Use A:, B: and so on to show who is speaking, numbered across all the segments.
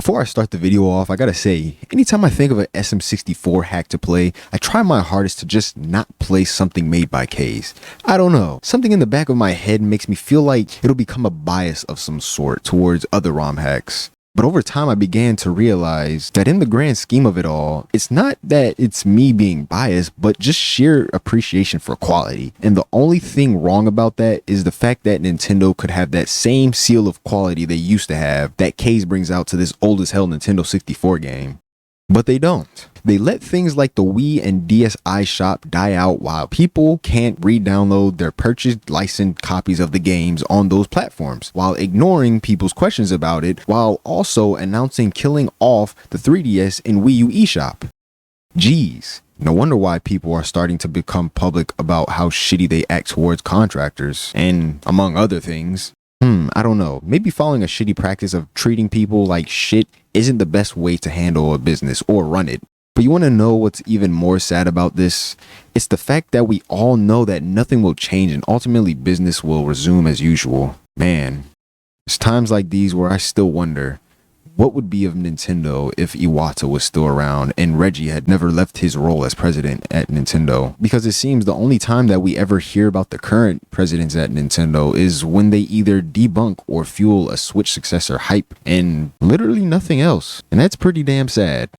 A: Before I start the video off, I gotta say, anytime I think of an SM64 hack to play, I try my hardest to just not play something made by Kaze. I don't know, something in the back of my head makes me feel like it'll become a bias of some sort towards other ROM hacks. But over time, I began to realize that in the grand scheme of it all, it's not that it's me being biased, but just sheer appreciation for quality. And the only thing wrong about that is the fact that Nintendo could have that same seal of quality they used to have that Kaze brings out to this old as hell Nintendo 64 game. But they don't. They let things like the Wii and DS iShop die out while people can't re-download their purchased licensed copies of the games on those platforms, while ignoring people's questions about it, while also announcing killing off the 3DS and Wii U eShop. Jeez, no wonder why people are starting to become public about how shitty they act towards contractors, and among other things. I don't know, maybe following a shitty practice of treating people like shit isn't the best way to handle a business or run it. But you want to know what's even more sad about this? It's the fact that we all know that nothing will change and ultimately business will resume as usual. Man, it's times like these where I still wonder, what would be of Nintendo if Iwata was still around and Reggie had never left his role as president at Nintendo? Because it seems the only time that we ever hear about the current presidents at Nintendo is when they either debunk or fuel a Switch successor hype and literally nothing else. And that's pretty damn sad.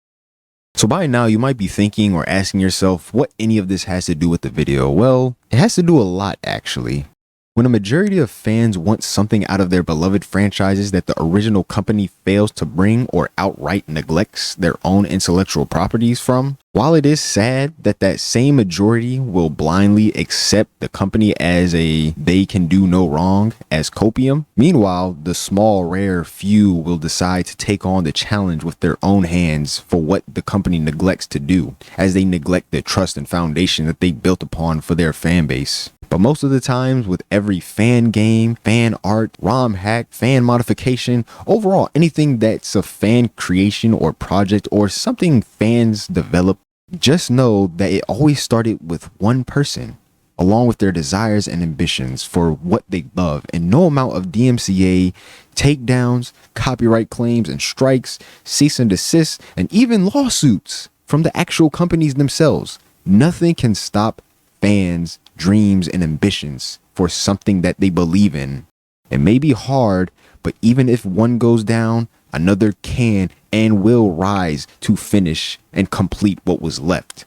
A: So by now you might be thinking or asking yourself what any of this has to do with the video. Well, it has to do a lot actually. When a majority of fans want something out of their beloved franchises that the original company fails to bring or outright neglects their own intellectual properties from, while it is sad that that same majority will blindly accept the company as a they can do no wrong as copium, meanwhile the small rare few will decide to take on the challenge with their own hands for what the company neglects to do, as they neglect the trust and foundation that they built upon for their fan base. But most of the times with every fan game, fan art, ROM hack, fan modification, overall anything that's a fan creation or project or something fans develop, just know that it always started with one person, along with their desires and ambitions for what they love, and no amount of DMCA, takedowns, copyright claims and strikes, cease and desist, and even lawsuits from the actual companies themselves. Nothing can stop fans' dreams and ambitions for something that they believe in. It may be hard, but even if one goes down, another can and will rise to finish and complete what was left.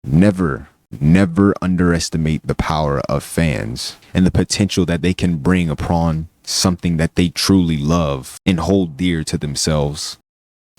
A: Never underestimate the power of fans and the potential that they can bring upon something that they truly love and hold dear to themselves.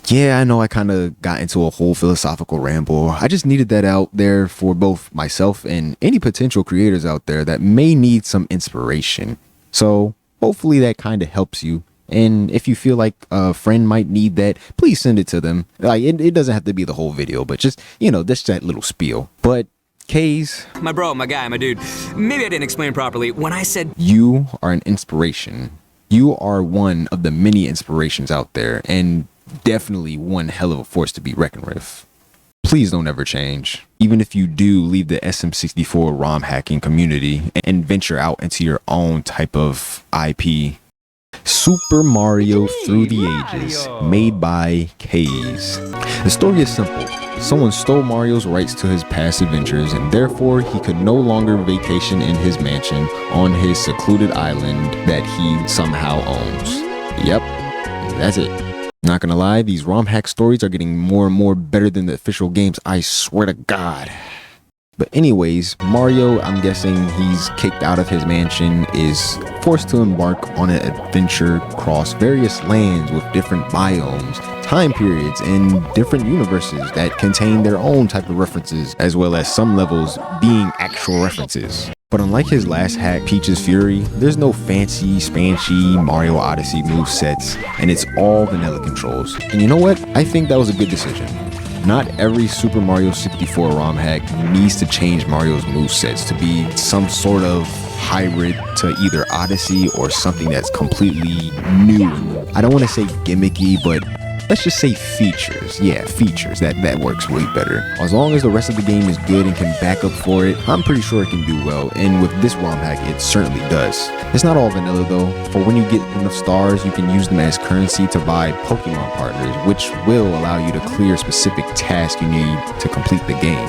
A: Yeah, I know I kind of got into a whole philosophical ramble. I just needed that out there for both myself and any potential creators out there that may need some inspiration. So hopefully that kind of helps you. And if you feel like a friend might need that, please send it to them. Like it doesn't have to be the whole video, but just, just that little spiel. But Kaze,
B: my bro, my guy, my dude, maybe I didn't explain properly when I said
A: you are an inspiration. You are one of the many inspirations out there, and definitely one hell of a force to be reckoned with. Please don't ever change. Even if you do leave the SM64 ROM hacking community and venture out into your own type of IP. Super Mario Through the Ages, made by Kaze. The story is simple. Someone stole Mario's rights to his past adventures, and therefore he could no longer vacation in his mansion on his secluded island that he somehow owns. Yep, that's it. Not gonna lie, these ROM hack stories are getting more and more better than the official games, I swear to God. But anyways, Mario, I'm guessing he's kicked out of his mansion, is forced to embark on an adventure across various lands with different biomes, time periods, and different universes that contain their own type of references, as well as some levels being actual references. But unlike his last hack, Peach's Fury, there's no fancy, spanchy Mario Odyssey movesets, and it's all vanilla controls. And you know what? I think that was a good decision. Not every Super Mario 64 ROM hack needs to change Mario's movesets to be some sort of hybrid to either Odyssey or something that's completely new. I don't want to say gimmicky, but let's just say features. Yeah, features. That works way better. As long as the rest of the game is good and can back up for it, I'm pretty sure it can do well. And with this ROM hack, it certainly does. It's not all vanilla though. For when you get enough stars, you can use them as currency to buy Pokemon partners, which will allow you to clear specific tasks you need to complete the game.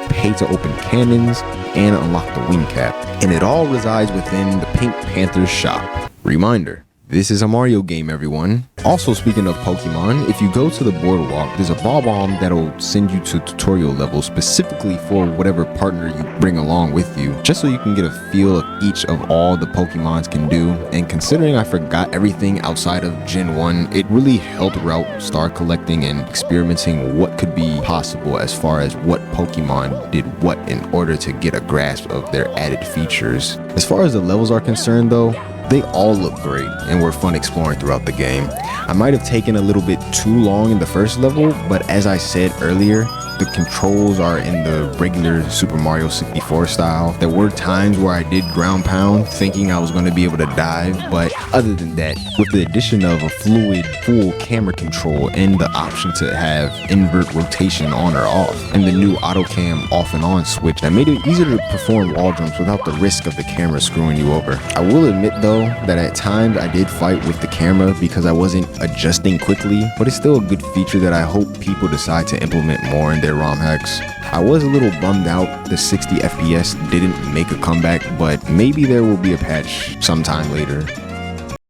A: Pay to open cannons, and unlock the wing cap. And it all resides within the Pink Panther's shop. Reminder, this is a Mario game, everyone. Also, speaking of Pokemon, if you go to the boardwalk, there's a ball bomb that'll send you to tutorial levels specifically for whatever partner you bring along with you, just so you can get a feel of each of all the Pokemons can do. And considering I forgot everything outside of Gen 1, it really helped route star collecting and experimenting what could be possible as far as what Pokemon did what in order to get a grasp of their added features. As far as the levels are concerned though, they all look great and were fun exploring throughout the game. I might have taken a little bit too long in the first level, but as I said earlier, the controls are in the regular Super Mario 64 style. There were times where I did ground pound thinking I was going to be able to dive, but other than that, with the addition of a fluid full camera control and the option to have invert rotation on or off, and the new auto cam off and on switch that made it easier to perform wall jumps without the risk of the camera screwing you over. I will admit though that at times I did fight with the camera because I wasn't adjusting quickly, but it's still a good feature that I hope people decide to implement more in their ROM hacks. I was a little bummed out the 60 FPS didn't make a comeback, but maybe there will be a patch sometime later.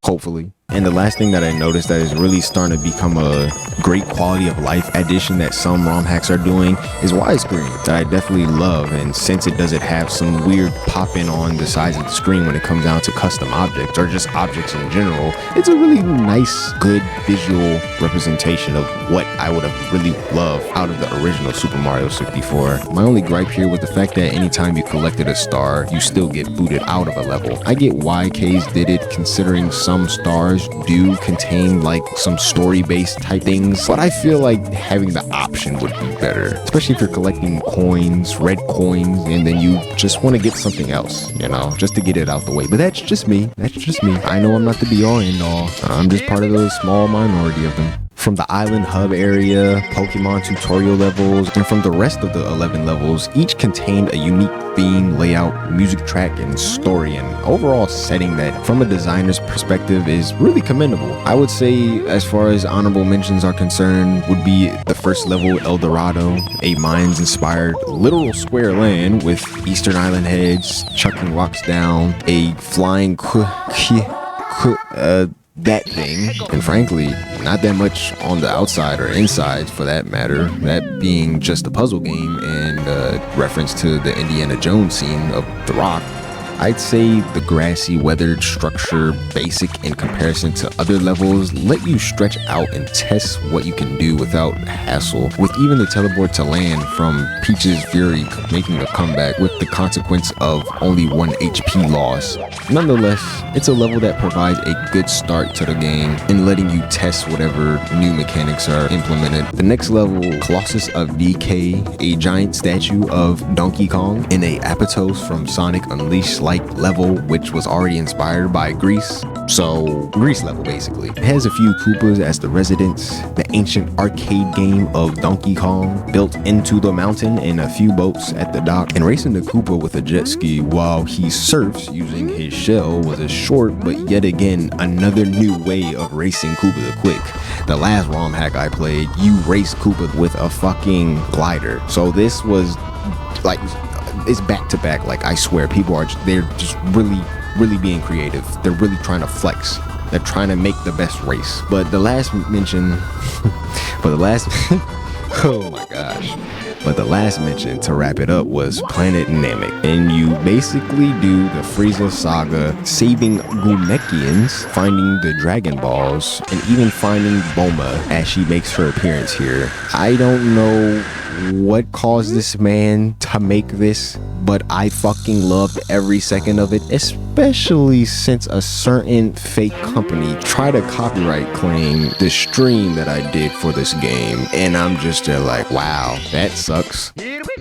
A: Hopefully. And the last thing that I noticed that is really starting to become a great quality of life addition that some ROM hacks are doing is widescreen, that I definitely love. And since it doesn't have some weird pop-in on the size of the screen when it comes down to custom objects or just objects in general, it's a really nice, good visual representation of what I would have really loved out of the original Super Mario 64. My only gripe here was the fact that anytime you collected a star, you still get booted out of a level. I get why Kaze did it, considering some stars do contain like some story-based type things, but I feel like having the option would be better, especially if you're collecting coins, red coins, and then you just want to get something else, you know, just to get it out the way. But that's just me. I know I'm not the be-all end-all. I'm just part of the small minority of them. From the island hub area, Pokemon tutorial levels, and from the rest of the 11 levels, each contained a unique theme, layout, music track, and story, and overall setting that from a designer's perspective is really commendable. I would say, as far as honorable mentions are concerned, would be the first level, El Dorado, a mines-inspired literal square land with eastern island heads, chucking rocks down, a flying that thing, and frankly, not that much on the outside or inside for that matter, that being just a puzzle game and reference to the Indiana Jones scene of The Rock. I'd say the grassy, weathered structure, basic in comparison to other levels, let you stretch out and test what you can do without hassle, with even the teleport to land from Peach's Fury making a comeback with the consequence of only 1 HP loss. Nonetheless, it's a level that provides a good start to the game in letting you test whatever new mechanics are implemented. The next level, Colossus of DK, a giant statue of Donkey Kong in a Apatow from Sonic Unleashed like level, which was already inspired by Greece. So, Greece level basically. It has a few Koopas as the residents, the ancient arcade game of Donkey Kong built into the mountain, and a few boats at the dock. And racing the Koopa with a jet ski while he surfs using his shell was a short but yet again another new way of racing Koopa the Quick. The last ROM hack I played, you race Koopa with a fucking glider. So this was like, it's back to back. Like, I swear, they're just really being creative. They're really trying to flex. They're trying to make the best race. But the last mention, oh my gosh. But the last mention to wrap it up was Planet Namek. And you basically do the Frieza saga, saving Gumekians, finding the Dragon Balls, and even finding Bulma as she makes her appearance here. I don't know what caused this man to make this, but I fucking loved every second of it, especially since a certain fake company tried to copyright claim the stream that I did for this game, and I'm just there like, wow, that sucks.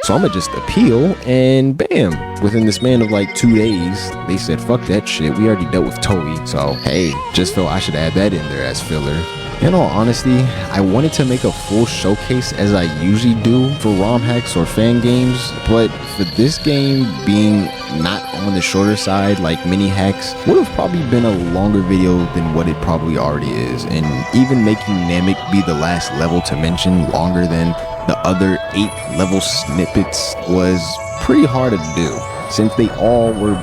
A: So I'ma just appeal, and bam, within the span of like 2 days, they said fuck that shit, we already dealt with Toei, so hey, just felt I should add that in there as filler. In all honesty, I wanted to make a full showcase as I usually do for ROM hacks or fan games, but for this game being not on the shorter side like mini hacks would have probably been a longer video than what it probably already is, and even making Namek be the last level to mention longer than the other 8 level snippets was pretty hard to do, since they all were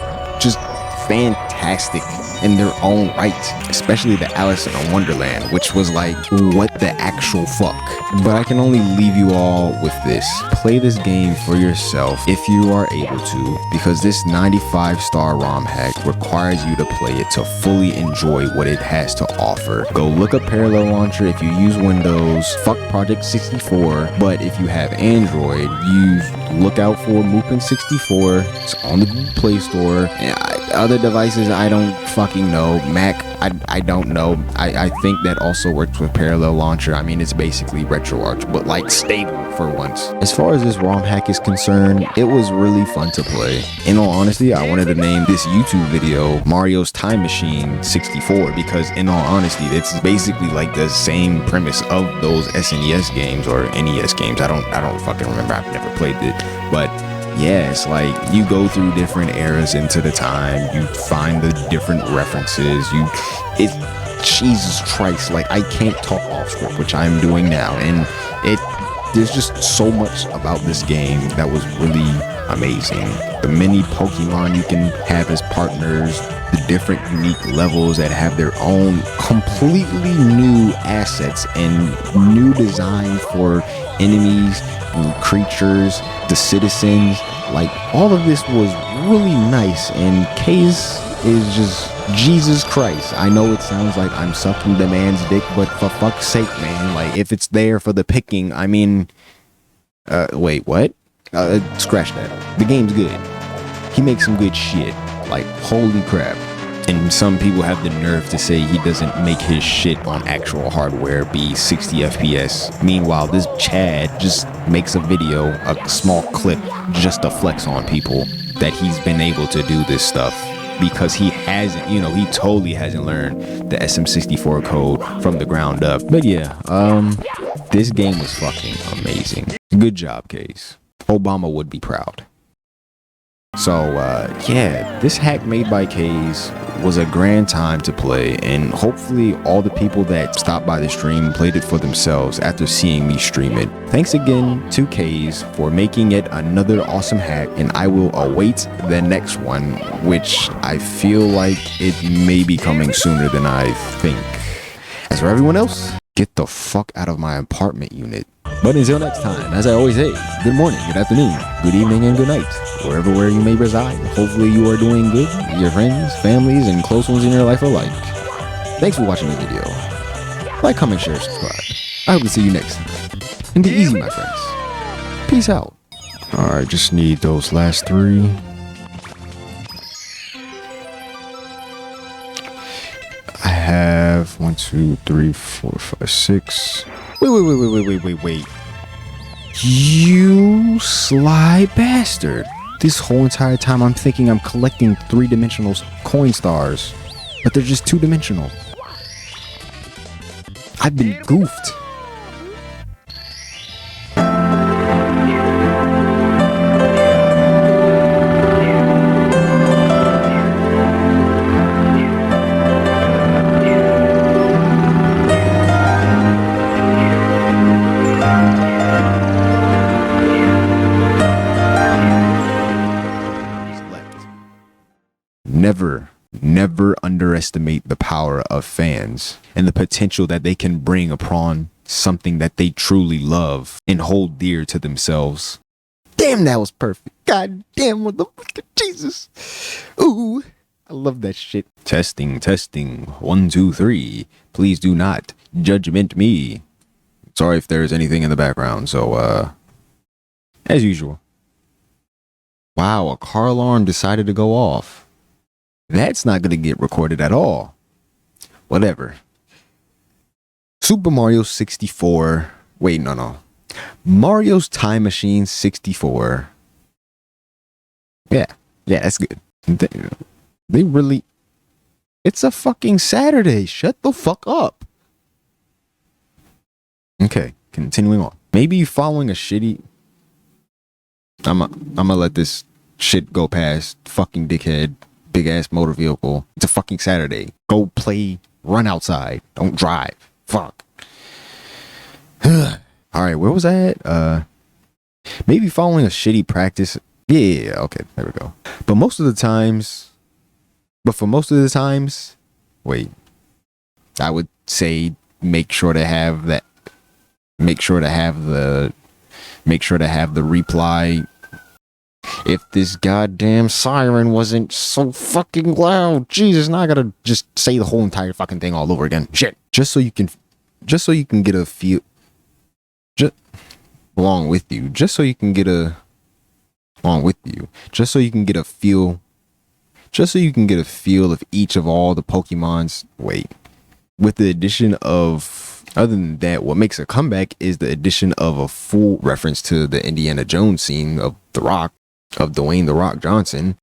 A: just fantastic in their own right, especially the Alice in Wonderland, which was like, what the actual fuck. But I can only leave you all with this: play this game for yourself if you are able to, because this 95-star ROM hack requires you to play it to fully enjoy what it has to offer. Go look up Parallel Launcher if you use Windows, fuck Project 64, but if you have Android, look out for Mupin 64. It's on the Google Play Store. And other devices, I don't fucking know. Mac, I don't know. I think that also works with Parallel Launcher. I mean, it's basically RetroArch, but like stable for once. As far as this ROM hack is concerned, it was really fun to play. In all honesty, I wanted to name this YouTube video Mario's Time Machine 64 because, in all honesty, it's basically like the same premise of those SNES games or NES games. I don't fucking remember. I've never played it, but yeah, it's like you go through different eras into the time, you find the different references, Jesus Christ, like I can't talk off script, which I'm doing now, and there's just so much about this game that was really amazing. The many Pokemon you can have as partners, the different unique levels that have their own completely new assets and new design for enemies and creatures, the citizens, like all of this was really nice, and Kaze is just Jesus Christ. I know it sounds like I'm sucking the man's dick, but for fuck's sake, man, like if it's there for the picking, I mean, wait, what? Scratch that. The game's good. He makes some good shit, like holy crap. And some people have the nerve to say he doesn't make his shit on actual hardware be 60 FPS. Meanwhile, this Chad just makes a video, a small clip, just to flex on people that he's been able to do this stuff. Because he hasn't, he totally hasn't learned the SM64 code from the ground up. But yeah, this game was fucking amazing. Good job, Kaze. Obama would be proud. So yeah, this hack made by Kaze was a grand time to play, and hopefully all the people that stopped by the stream played it for themselves after seeing me stream it. Thanks again to Kaze for making it another awesome hack, and I will await the next one, which I feel like it may be coming sooner than I think. As for everyone else, get the fuck out of my apartment unit. But until next time, as I always say, good morning, good afternoon, good evening, and good night, where you may reside. Hopefully you are doing good, your friends, families, and close ones in your life alike. Thanks for watching the video. Like, comment, share, subscribe. I hope to see you next time. And be easy, my friends. Peace out. Alright, just need those last 3. I have 1, 2, 3, 4, 5, 6. Wait. You sly bastard. This whole entire time I'm thinking I'm collecting 3-dimensional coin stars, but they're just 2-dimensional. I've been goofed. Never underestimate the power of fans and the potential that they can bring upon something that they truly love and hold dear to themselves. Damn, that was perfect. God damn, motherfucker, Jesus. Ooh, I love that shit. Testing. 1, 2, 3. Please do not judgment me. Sorry if there's anything in the background. So, as usual. Wow, a car alarm decided to go off. That's not going to get recorded at all. Whatever. Super Mario 64. Wait, no. Mario's Time Machine 64. Yeah, that's good. They really... It's a fucking Saturday. Shut the fuck up. Okay, continuing on. Maybe following a shitty. I'm gonna let this shit go past. Fucking dickhead, big ass motor vehicle. It's a fucking Saturday. Go play, run outside. Don't drive. Fuck. All right, where was I at? Maybe following a shitty practice. Yeah, okay, there we go. But for most of the times, wait, I would say make sure to have the reply. If this goddamn siren wasn't so fucking loud, Jesus, now I gotta just say the whole entire fucking thing all over again. Shit. Just so you can get a feel. Just along with you. Just so you can get a feel. Just so you can get a feel of each of all the Pokemon's. Wait. With the addition of, other than that, what makes a comeback is the addition of a full reference to the Indiana Jones scene of The Rock, of Dwayne The Rock Johnson,